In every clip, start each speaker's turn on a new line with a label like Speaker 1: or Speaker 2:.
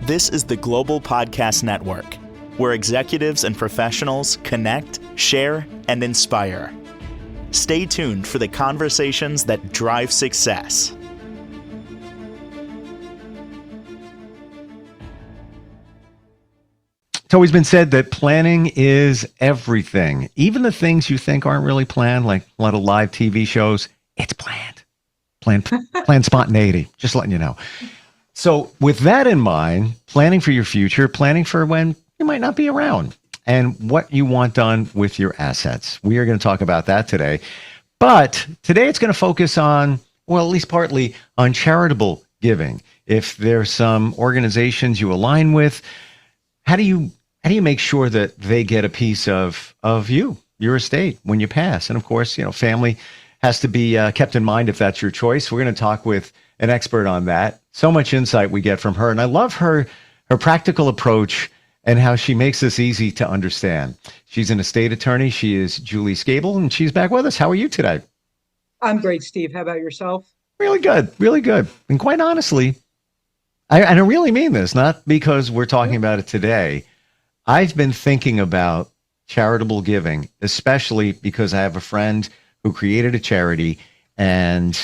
Speaker 1: This is the Global Podcast Network, where executives and professionals connect, share, and inspire. Stay tuned for the conversations that drive success.
Speaker 2: It's always been said that planning is everything. Even the things you think aren't really planned, like a lot of live TV shows, it's planned. Planned spontaneity, just letting you know. So with that in mind, planning for your future, planning for when you might not be around, and what you want done with your assets. We are going to talk about that today. But today it's going to focus on, well, at least partly on charitable giving. If there's some organizations you align with, how do you make sure that they get a piece of your estate when you pass? And of course, family has to be kept in mind if that's your choice. We're going to talk with an expert on that. So much insight we get from her. And I love her practical approach and how she makes this easy to understand. She's an estate attorney. She is Julie Schejbal, and she's back with us. How are you today?
Speaker 3: I'm great, Steve. How about yourself?
Speaker 2: Really good. Really good. And quite honestly, I really mean this, not because we're talking about it today. I've been thinking about charitable giving, especially because I have a friend who created a charity, and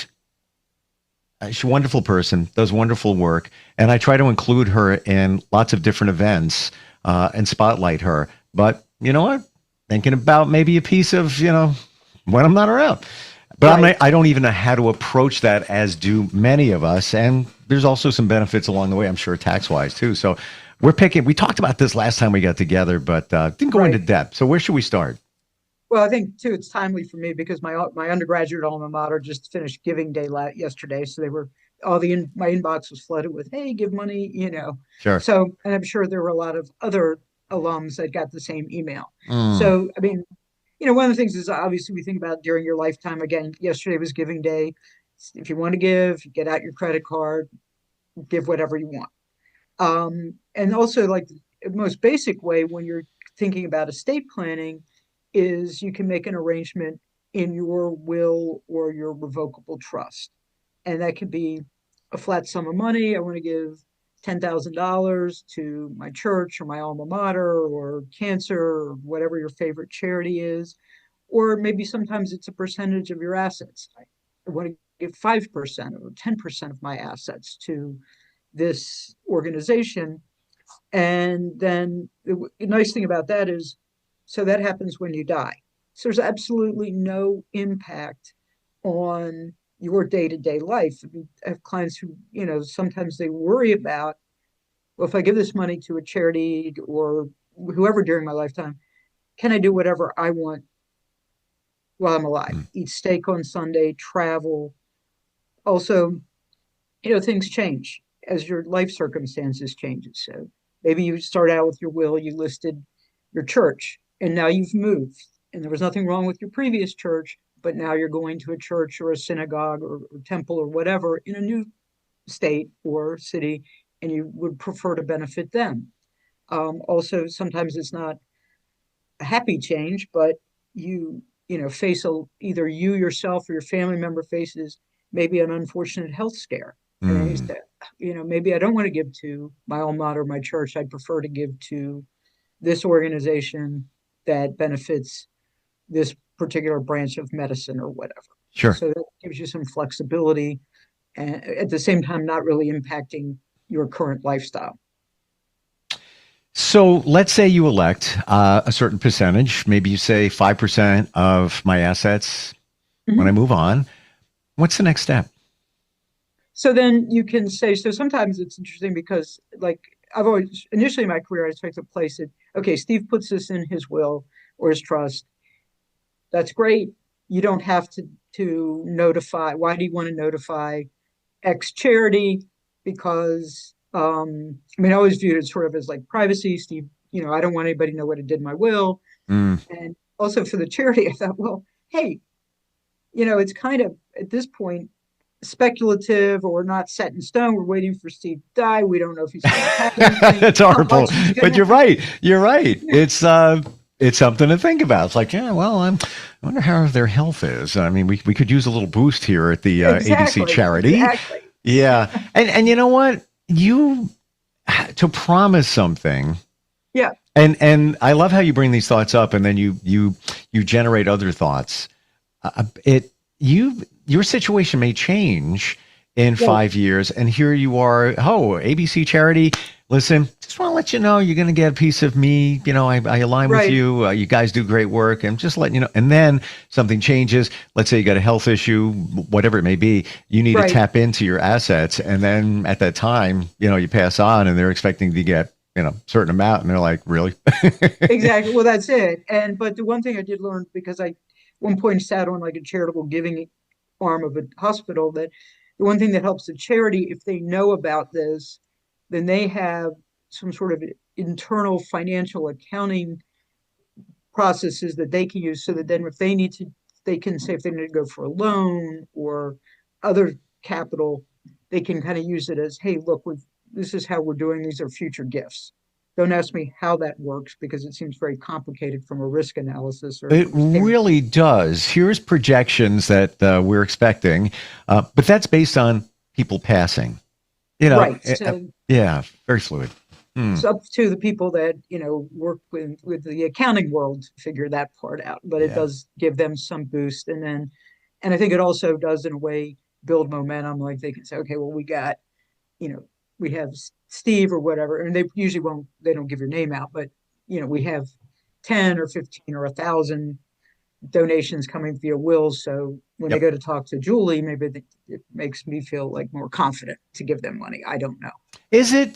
Speaker 2: she's a wonderful person, does wonderful work, and I try to include her in lots of different events and spotlight her. But you know what? Thinking about maybe a piece of, when I'm not around. But right. I don't even know how to approach that, as do many of us. And there's also some benefits along the way, I'm sure, tax-wise too. So we talked about this last time we got together, but didn't go into depth. So where should we start?
Speaker 3: Well, I think, too, it's timely for me because my undergraduate alma mater just finished Giving Day yesterday. So they were my inbox was flooded with, hey, give money,
Speaker 2: Sure.
Speaker 3: So, and I'm sure there were a lot of other alums that got the same email. So, I mean, one of the things is obviously we think about during your lifetime. Again, yesterday was Giving Day. If you want to give, get out your credit card, give whatever you want. And also, like the most basic way when you're thinking about estate planning is you can make an arrangement in your will or your revocable trust. And that could be a flat sum of money. I want to give $10,000 to my church or my alma mater or cancer or whatever your favorite charity is. Or maybe sometimes it's a percentage of your assets. I want to give 5% or 10% of my assets to this organization. And then the nice thing about that is, so that happens when you die. So there's absolutely no impact on your day-to-day life. I have clients who, sometimes they worry about, well, if I give this money to a charity or whoever during my lifetime, can I do whatever I want while I'm alive? Eat steak on Sunday, travel. Also, things change as your life circumstances changes. So maybe you start out with your will, you listed your church, and now you've moved. And there was nothing wrong with your previous church, but now you're going to a church or a synagogue or temple or whatever in a new state or city, and you would prefer to benefit them. Also, sometimes it's not a happy change, but you face either you yourself or your family member faces maybe an unfortunate health scare. And you say, maybe I don't want to give to my alma mater or my church. I'd prefer to give to this organization that benefits this particular branch of medicine or whatever.
Speaker 2: Sure.
Speaker 3: So that gives you some flexibility and at the same time not really impacting your current lifestyle.
Speaker 2: So let's say you elect a certain percentage, maybe you say 5% of my assets when I move on. What's the next step?
Speaker 3: So then you can say, so sometimes it's interesting because like I've always, initially in my career, I tried to place it, okay, Steve puts this in his will or his trust. That's great. You don't have to notify. Why do you want to notify X charity? Because, I always viewed it sort of as like privacy. Steve, I don't want anybody to know what I did in my will. And also for the charity, I thought, well, hey, it's kind of at this point speculative or not set in stone. We're waiting for Steve to die. We don't know if he's going to have anything.
Speaker 2: That's horrible. But you're right. You're right. Yeah. It's something to think about. It's like, I wonder how their health is. I mean, we could use a little boost here at the ABC charity.
Speaker 3: Exactly.
Speaker 2: Yeah. And you know what? to promise something.
Speaker 3: Yeah.
Speaker 2: And I love how you bring these thoughts up, and then you generate other thoughts. Your situation may change in
Speaker 3: Well,
Speaker 2: 5 years, and here you are. Oh, ABC Charity. Listen, just want to let you know you're going to get a piece of me. I align with
Speaker 3: right,
Speaker 2: you. You guys do great work, and just letting you know. And then something changes. Let's say you got a health issue, whatever it may be. You need to
Speaker 3: right.
Speaker 2: tap into your assets, and then at that time, you pass on, and they're expecting to get certain amount, and they're like, really?
Speaker 3: Exactly. Well, that's it. But the one thing I did learn, because I one point sat on like a charitable giving arm of a hospital, that the one thing that helps the charity, if they know about this, then they have some sort of internal financial accounting processes that they can use, so that then if they need to, they can say if they need to go for a loan or other capital, they can kind of use it as, hey, look, this is how we're doing. These are future gifts. Don't ask me how that works, because it seems very complicated from a risk analysis or
Speaker 2: It
Speaker 3: from a standpoint.
Speaker 2: really does. Here's projections that we're expecting, but that's based on people passing.
Speaker 3: Right. So
Speaker 2: Yeah, very fluid. Hmm.
Speaker 3: it's up to the people that work with the accounting world to figure that part out. But it
Speaker 2: Yeah.
Speaker 3: does give them some boost, and I think it also does in a way build momentum. Like they can say, okay, well, you know we have Steve or whatever, and they usually won't. They don't give your name out, but we have 10 or 15 or 1,000 donations coming via wills. So when they
Speaker 2: Yep.
Speaker 3: go to talk to Julie, maybe it makes me feel like more confident to give them money. I don't know.
Speaker 2: Is it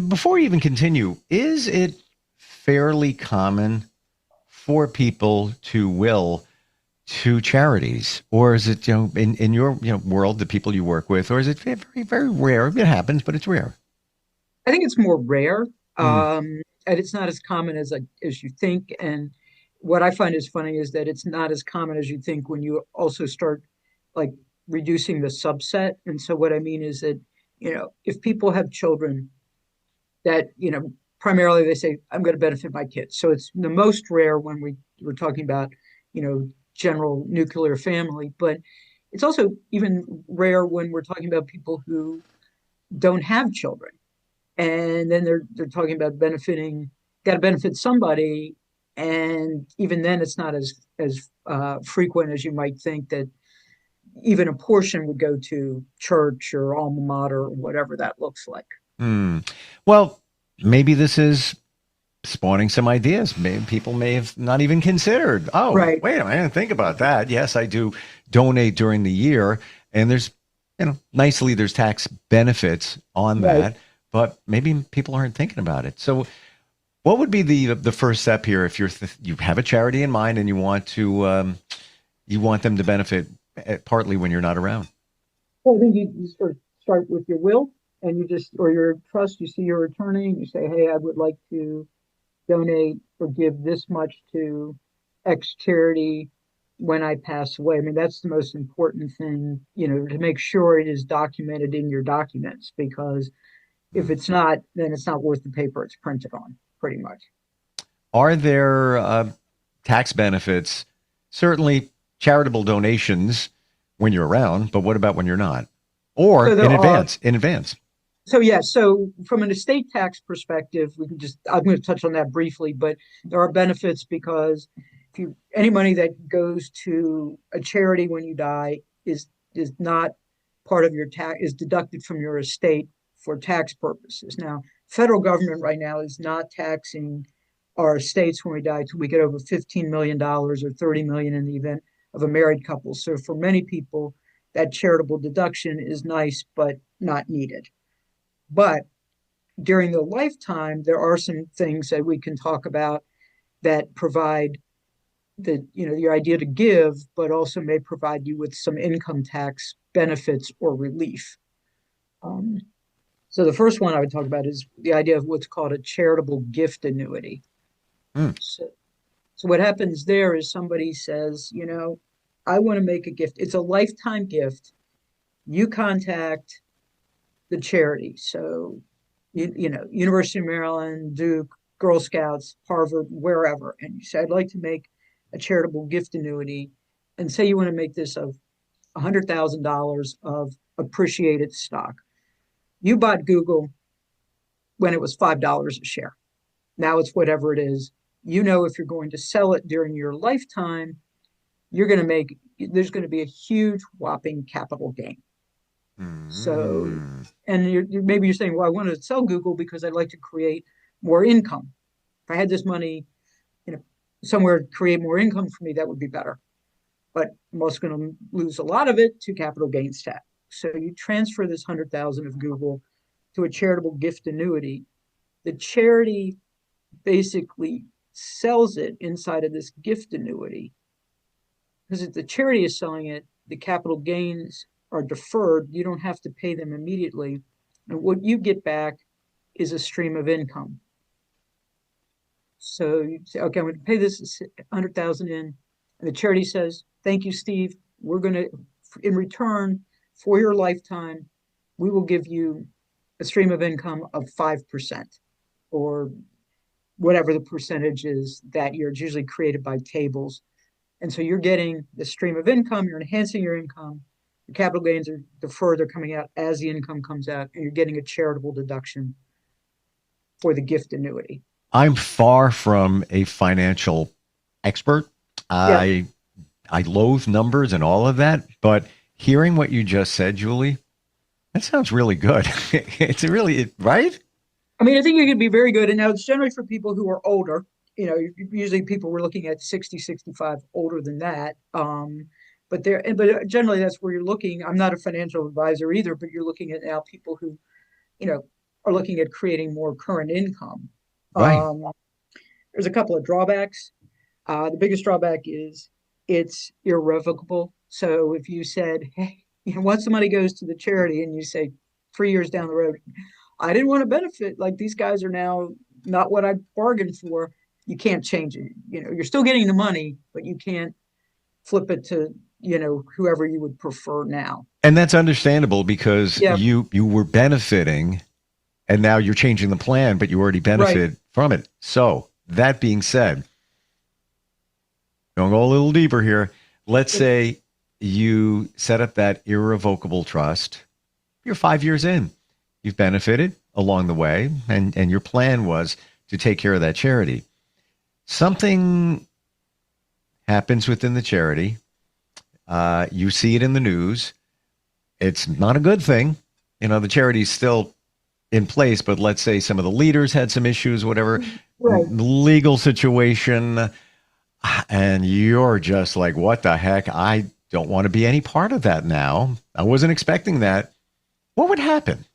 Speaker 2: before you even continue? Is it fairly common for people to will to charities, or is it in your world, the people you work with, or is it very very rare? It happens, but it's rare.
Speaker 3: I think it's more rare,
Speaker 2: Hmm.
Speaker 3: and it's not as common as you think. And what I find is funny is that it's not as common as you think when you also start like reducing the subset. And so what I mean is that if people have children that primarily they say I'm going to benefit my kids, so it's the most rare when we're talking about general nuclear family, but it's also even rare when we're talking about people who don't have children, and then they're talking about got to benefit somebody, and even then it's not as frequent as you might think that even a portion would go to church or alma mater or whatever that looks like.
Speaker 2: Hmm. Well, maybe this is spawning some ideas. Maybe people may have not even considered. Oh,
Speaker 3: Right,
Speaker 2: wait a minute, I didn't think about that. Yes, I do donate during the year, and there's nicely there's tax benefits on
Speaker 3: right.
Speaker 2: that, but maybe people aren't thinking about it. So, what would be the first step here if you have a charity in mind and you want them to benefit partly when you're not around?
Speaker 3: Well, I think you sort of start with your will, and or your trust. You see your attorney and you say, hey, I would like to donate or give this much to X charity when I pass away. I mean, that's the most important thing, to make sure it is documented in your documents, because if
Speaker 2: Hmm.
Speaker 3: it's not, then it's not worth the paper it's printed on, pretty much.
Speaker 2: Are there tax benefits? Certainly charitable donations when you're around, but what about when you're not?
Speaker 3: So
Speaker 2: Or
Speaker 3: there
Speaker 2: in
Speaker 3: are,
Speaker 2: advance, in advance.
Speaker 3: so yeah, so from an estate tax perspective, I'm going to touch on that briefly, but there are benefits because any money that goes to a charity when you die is not part of your tax, is deducted from your estate for tax purposes. Now, federal government right now is not taxing our estates when we die till we get over $15 million or 30 million in the event of a married couple. So for many people, that charitable deduction is nice, but not needed. But during the lifetime, there are some things that we can talk about that provide your idea to give, but also may provide you with some income tax benefits or relief. Um, so the first one I would talk about is the idea of what's called a charitable gift annuity.
Speaker 2: Hmm.
Speaker 3: So what happens there is somebody says, I want to make a gift. It's a lifetime gift. You contact the charity. So, University of Maryland, Duke, Girl Scouts, Harvard, wherever. And you say, I'd like to make a charitable gift annuity. And say you want to make this of $100,000 of appreciated stock. You bought Google when it was $5 a share. Now it's whatever it is. If you're going to sell it during your lifetime, there's going to be a huge whopping capital gain. So,
Speaker 2: Mm.
Speaker 3: and maybe you're saying, well, I want to sell Google because I'd like to create more income. If I had this money, somewhere to create more income for me, that would be better. But I'm also going to lose a lot of it to capital gains tax. So you transfer this 100,000 of Google to a charitable gift annuity. The charity basically sells it inside of this gift annuity, because if the charity is selling it, the capital gains are deferred. You don't have to pay them immediately. And what you get back is a stream of income. So you say, okay, I'm going to pay this 100,000 in, and the charity says, "Thank you, Steve. We're going to, in return for your lifetime, we will give you a stream of income of 5%, or whatever the percentage is that year. It's usually created by tables, and so you're getting the stream of income. You're enhancing your income. The capital gains are deferred; they're coming out as the income comes out, and you're getting a charitable deduction for the gift annuity."
Speaker 2: I'm far from a financial expert.
Speaker 3: Yeah.
Speaker 2: I loathe numbers and all of that, but hearing what you just said, Julie, that sounds really good. It's really right.
Speaker 3: I mean, I think it could be very good. And now it's generally for people who are older. Usually people we're looking at 60, 65, older than that. But generally that's where you're looking. I'm not a financial advisor either, but you're looking at now people who, you know, are looking at creating more current income.
Speaker 2: Right.
Speaker 3: Um, there's a couple of drawbacks. The biggest drawback is it's irrevocable. So if you said, hey, once the money goes to the charity and you say 3 years down the road, I didn't want to benefit, like these guys are now not what I bargained for, you can't change it. You're still getting the money, but you can't flip it to, whoever you would prefer now.
Speaker 2: And that's understandable because
Speaker 3: Yeah,
Speaker 2: you were benefiting and now you're changing the plan, but you already
Speaker 3: right.
Speaker 2: benefit from it. So that being said, going to go a little deeper here. Let's say you set up that irrevocable trust. You're 5 years in. You've benefited along the way, and your plan was to take care of that charity. Something happens within the charity. You see it in the news. It's not a good thing. The charity's still in place, but let's say some of the leaders had some issues, whatever,
Speaker 3: Right.
Speaker 2: legal situation, and you're just like, what the heck? I don't want to be any part of that now. I wasn't expecting that. What would happen?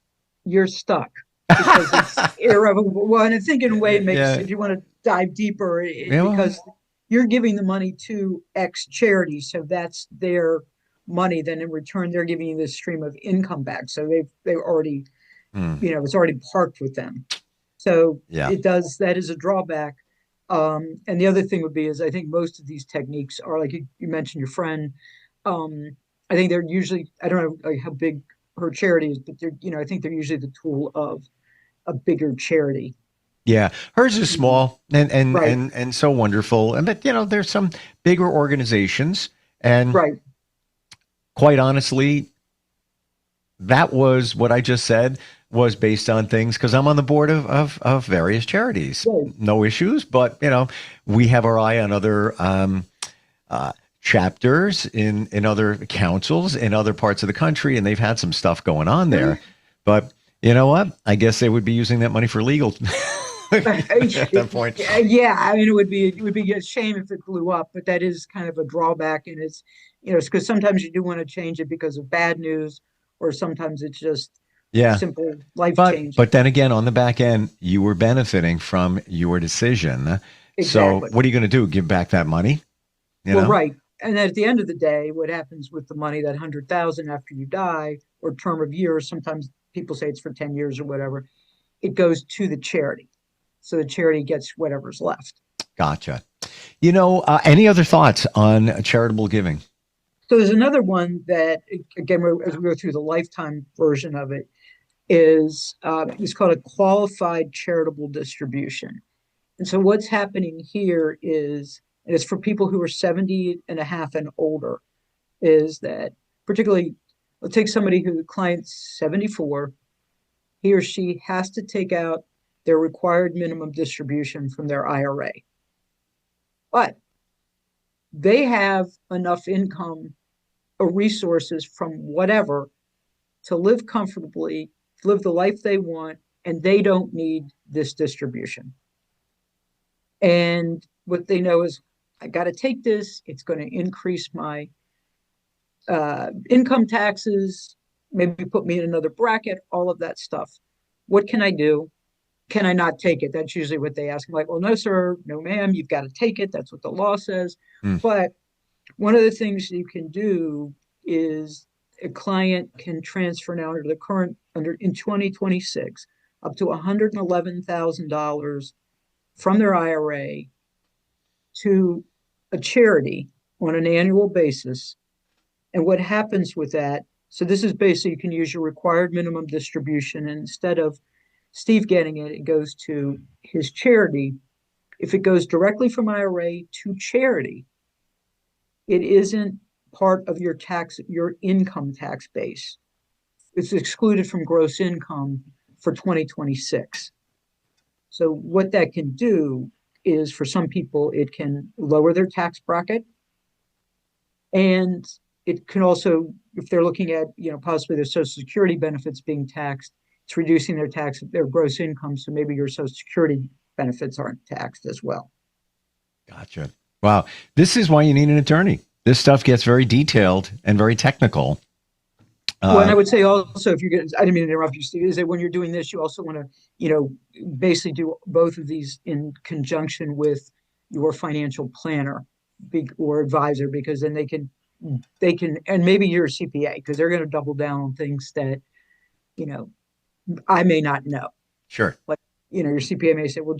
Speaker 3: You're stuck because it's irrevocable. Well, and I think in a way it makes,
Speaker 2: Yeah.
Speaker 3: if you want to dive deeper,
Speaker 2: Yeah.
Speaker 3: because you're giving the money to X charity, so that's their money. Then in return, they're giving you this stream of income back. So they've already,
Speaker 2: Hmm.
Speaker 3: it's already parked with them. So
Speaker 2: Yeah.
Speaker 3: that is a drawback. And the other thing would be is I think most of these techniques are like you mentioned your friend. Um, I think they're usually, I don't know like how big her charity is, but I think they're usually the tool of a bigger charity.
Speaker 2: Yeah. Hers is small and and
Speaker 3: Right,
Speaker 2: and and so wonderful. And but there's some bigger organizations, and
Speaker 3: right,
Speaker 2: quite honestly, that was what I just said was based on things because I'm on the board of various charities.
Speaker 3: right.
Speaker 2: No issues, but we have our eye on other chapters in other councils in other parts of the country, and they've had some stuff going on there. But you know what? I guess they would be using that money for legal at that point.
Speaker 3: Yeah, I mean, it would be a shame if it blew up, but that is kind of a drawback, and it's because sometimes you do want to change it because of bad news, or sometimes it's just
Speaker 2: Yeah.
Speaker 3: simple life
Speaker 2: But
Speaker 3: change.
Speaker 2: but then again, on the back end, you were benefiting from your decision. So
Speaker 3: Exactly.
Speaker 2: what are you going to do? Give back that money? You
Speaker 3: Well,
Speaker 2: know?
Speaker 3: right. And at the end of the day, what happens with the money, that 100,000 after you die, or term of years, sometimes people say it's for 10 years or whatever, it goes to the charity. So the charity gets whatever's left.
Speaker 2: Gotcha. Any other thoughts on charitable giving?
Speaker 3: So there's another one that, again, as we go through the lifetime version of it, is it's called a qualified charitable distribution. And so what's happening here is, and it's for people who are 70 and a half and older, is that particularly, let's take somebody who the client's 74, he or she has to take out their required minimum distribution from their IRA. But they have enough income or resources from whatever to live comfortably, live the life they want, and they don't need this distribution. And what they know is, I got to take this. It's going to increase my income taxes, maybe put me in another bracket, all of that stuff. What can I do? Can I not take it? That's usually what they ask. I'm like, well, no, sir, no, ma'am, you've got to take it. That's what the law says.
Speaker 2: Mm.
Speaker 3: But one of the things you can do is a client can transfer now under the current under in 2026 up to $111,000 from their IRA to a charity on an annual basis. And what happens with that? So this is basically, you can use your required minimum distribution, and instead of Steve getting it, it goes to his charity. If it goes directly from IRA to charity, it isn't part of your income tax base. It's excluded from gross income for 2026. So what that can do is, for some people, it can lower their tax bracket. And it can also, if they're looking at, possibly their Social Security benefits being taxed, it's reducing their gross income. So maybe your Social Security benefits aren't taxed as well.
Speaker 2: Gotcha. Wow. This is why you need an attorney. This stuff gets very detailed and very technical.
Speaker 3: Well, and I would say also, if you're going I didn't mean to interrupt you, Steve, is that when you're doing this, you also want to, basically do both of these in conjunction with your financial planner or advisor, because then they can, and maybe you're a CPA, because they're going to double down on things that, I may not know.
Speaker 2: Sure.
Speaker 3: Like, your CPA may say, well,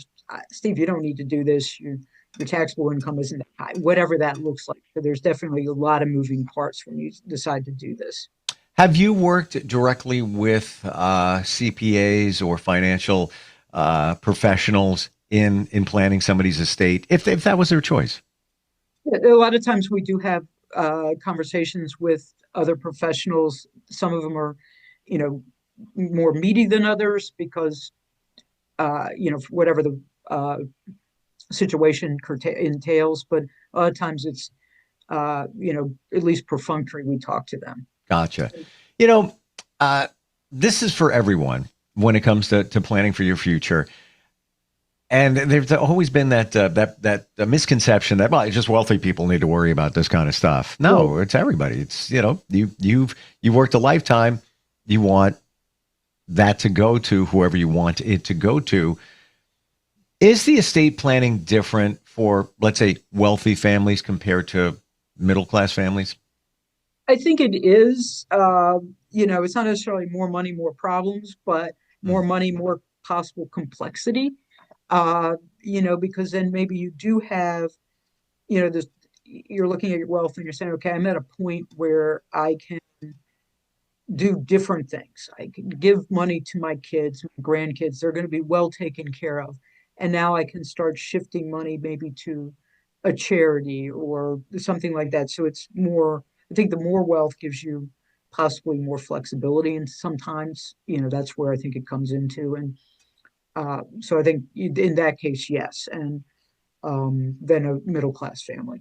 Speaker 3: Steve, you don't need to do this. Your taxable income isn't that high, whatever that looks like. So there's definitely a lot of moving parts when you decide to do this.
Speaker 2: Have you worked directly with CPAs or financial professionals in planning somebody's estate, if that was their choice?
Speaker 3: A lot of times we do have conversations with other professionals. Some of them are, more meaty than others because, whatever the situation entails. But a lot of times it's, at least perfunctory, we talk to them.
Speaker 2: Gotcha. This is for everyone when it comes to planning for your future. And there's always been that misconception that, well, it's just wealthy people need to worry about this kind of stuff. No, it's everybody. It's, you've worked a lifetime. You want that to go to whoever you want it to go to. Is the estate planning different for, let's say, wealthy families compared to middle-class families?
Speaker 3: I think it is. It's not necessarily more money, more problems, but more money, more possible complexity. Because then maybe you do have, this, you're looking at your wealth and you're saying, okay, I'm at a point where I can do different things. I can give money to my kids, my grandkids. They're going to be well taken care of. And now I can start shifting money maybe to a charity or something like that. So it's more, I think the more wealth gives you possibly more flexibility. And sometimes, that's where I think it comes into. And so I think in that case, yes. And then a middle-class family.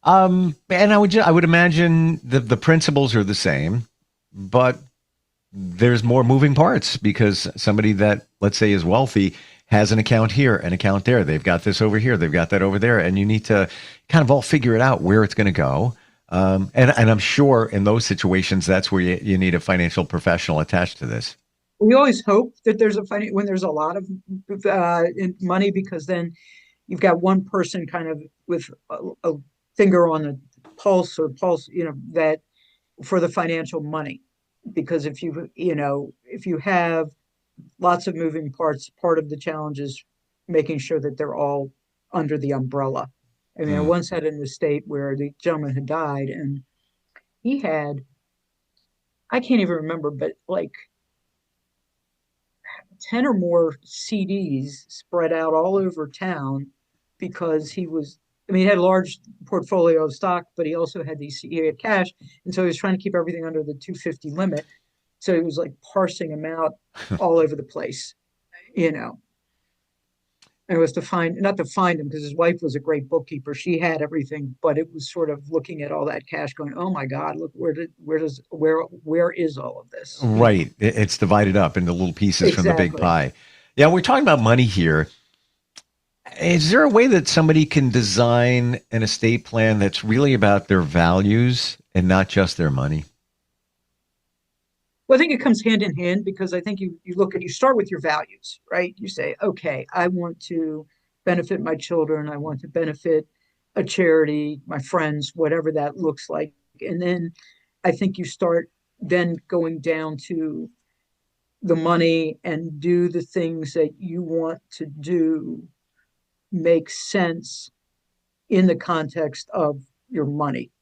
Speaker 2: And I would imagine the principles are the same, but there's more moving parts because somebody that, let's say, is wealthy has an account here, an account there. They've got this over here. They've got that over there. And you need to kind of all figure it out where it's going to go. And I'm sure in those situations, that's where you need a financial professional attached to this.
Speaker 3: We always hope that there's when there's a lot of money, because then you've got one person kind of with a finger on the pulse, that for the financial money. Because if you have lots of moving parts, part of the challenge is making sure that they're all under the umbrella. I mean, I once had an estate where the gentleman had died, and he had, I can't even remember, but like 10 or more CDs spread out all over town, because he had a large portfolio of stock, but he also had he had cash. And so he was trying to keep everything under the 250 limit. So he was like parsing them out all over the place, And it was to find, not to find him, because his wife was a great bookkeeper. She had everything, but it was sort of looking at all that cash going, oh my God, look, where is all of this? You know?
Speaker 2: Right. It's divided up into little pieces from the big
Speaker 3: Exactly.
Speaker 2: pie. Yeah, we're talking about money here. Is there a way that somebody can design an estate plan that's really about their values and not just their money?
Speaker 3: Well, I think it comes hand in hand because I think you start with your values, right? You say, okay, I want to benefit my children. I want to benefit a charity, my friends, whatever that looks like. And then I think you start then going down to the money and do the things that you want to do make sense in the context of your money.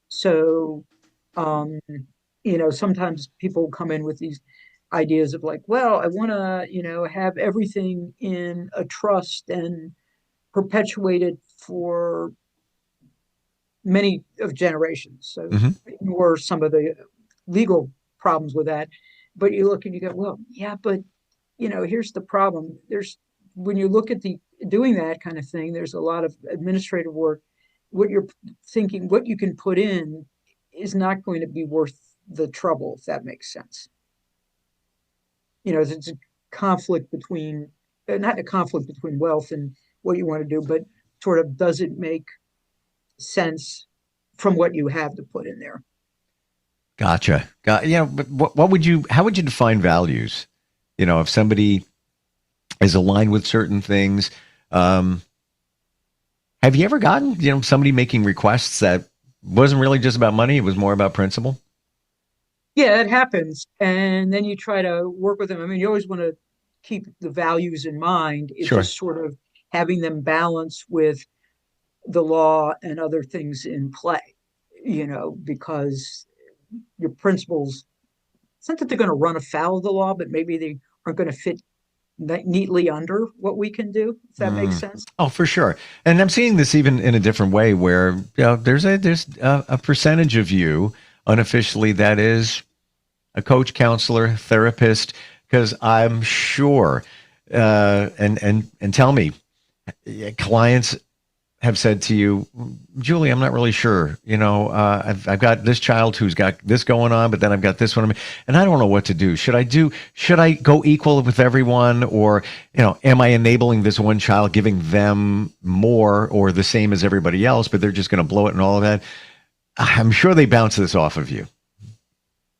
Speaker 3: So, um, sometimes people come in with these ideas of like, well, I want to, have everything in a trust and perpetuate it for many of generations. So,
Speaker 2: Hmm.
Speaker 3: or some of the legal problems with that. But you look and you go, well, yeah, but here's the problem. When you look at the doing that kind of thing, there's a lot of administrative work. What you're thinking, what you can put in is not going to be worth the trouble, if that makes sense. It's a conflict between, not a conflict between wealth and what you want to do, but sort of does it make sense from what you have to put in there?
Speaker 2: Gotcha. But how would you define values? If somebody is aligned with certain things, um, have you ever gotten, somebody making requests that wasn't really just about money, it was more about principle?
Speaker 3: Yeah, it happens. And then you try to work with them. I mean, you always want to keep the values in mind. It's
Speaker 2: Sure.
Speaker 3: just sort of having them balance with the law and other things in play, because your principles, it's not that they're going to run afoul of the law, but maybe they aren't going to fit neatly under what we can do, if that makes
Speaker 2: Mm.
Speaker 3: sense.
Speaker 2: Oh, for sure. And I'm seeing this even in a different way where, there's a percentage of you unofficially that is a coach, counselor, therapist, because I'm sure, and tell me, clients have said to you, Julie, I'm not really sure. I've got this child who's got this going on, but then I've got this one, and I don't know what to do. Should I go equal with everyone, or am I enabling this one child, giving them more or the same as everybody else, but they're just going to blow it and all of that? I'm sure they bounce this off of you.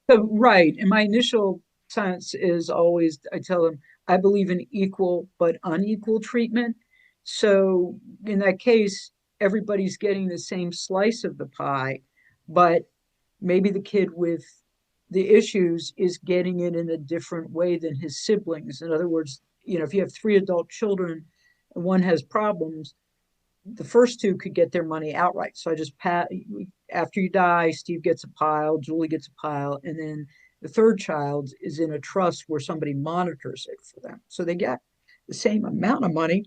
Speaker 3: So, right. And my initial sense is always, I tell them, I believe in equal but unequal treatment. So, in that case, everybody's getting the same slice of the pie, but maybe the kid with the issues is getting it in a different way than his siblings. In other words, if you have three adult children and one has problems, the first two could get their money outright. So I just after you die, Steve gets a pile, Julie gets a pile, and then the third child is in a trust where somebody monitors it for them. So they get the same amount of money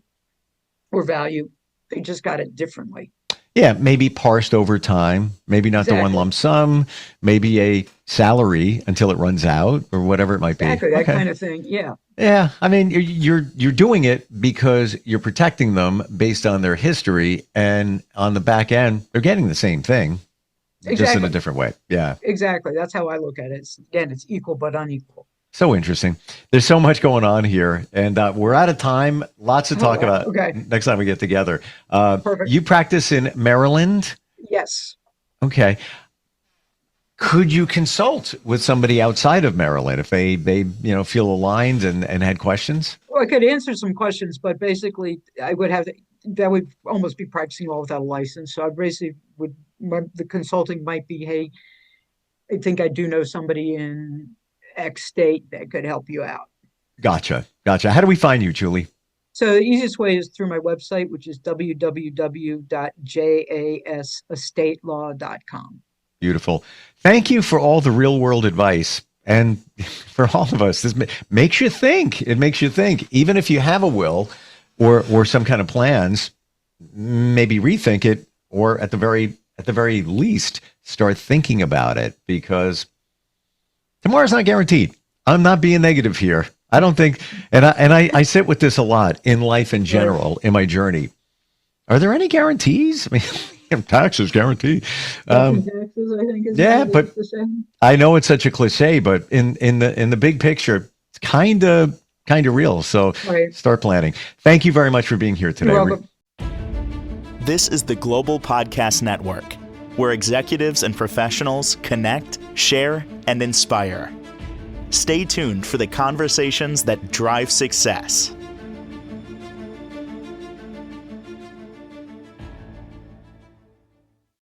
Speaker 3: or value. They just got it differently.
Speaker 2: Yeah, maybe parsed over time, maybe not the one
Speaker 3: Exactly.
Speaker 2: lump sum, maybe a salary until it runs out or whatever it might be.
Speaker 3: Exactly. That
Speaker 2: Okay.
Speaker 3: kind of thing. Yeah.
Speaker 2: Yeah, I mean, you're doing it because you're protecting them based on their history, and on the back end, they're getting the same thing, just in a
Speaker 3: Exactly.
Speaker 2: different way. Yeah,
Speaker 3: Exactly. That's how I look at it. Again, it's equal but unequal.
Speaker 2: so interesting. There's so much going on here, and we're out of time. Lots to
Speaker 3: Oh,
Speaker 2: talk
Speaker 3: wow.
Speaker 2: about
Speaker 3: Okay.
Speaker 2: next time we get together.
Speaker 3: Perfect.
Speaker 2: You practice in Maryland,
Speaker 3: Yes.
Speaker 2: okay? Could you consult with somebody outside of Maryland if they feel aligned and had questions?
Speaker 3: Well, I could answer some questions, but basically, I would have that would almost be practicing law without a license. So I basically the consulting might be, hey, I think I do know somebody in X state that could help you out.
Speaker 2: Gotcha. How do we find you, Julie?
Speaker 3: So the easiest way is through my website, which is www.jasestatelaw.com.
Speaker 2: Beautiful. Thank you for all the real world advice. And for all of us, this makes you think. It makes you think. Even if you have a will or some kind of plans, maybe rethink it, or at the very least, start thinking about it, because tomorrow's not guaranteed. I'm not being negative here. I don't think, I sit with this a lot in life in general, in my journey. Are there any guarantees? I mean, taxes guarantee.
Speaker 3: Taxes, I think, is
Speaker 2: Yeah, but
Speaker 3: the same.
Speaker 2: I know it's such a cliche, but in the big picture, it's kind of real. So
Speaker 3: Right.
Speaker 2: start planning. Thank you very much for being here today.
Speaker 3: You're welcome.
Speaker 1: This is the Global Podcast Network, where executives and professionals connect, share, and inspire. Stay tuned for the conversations that drive success.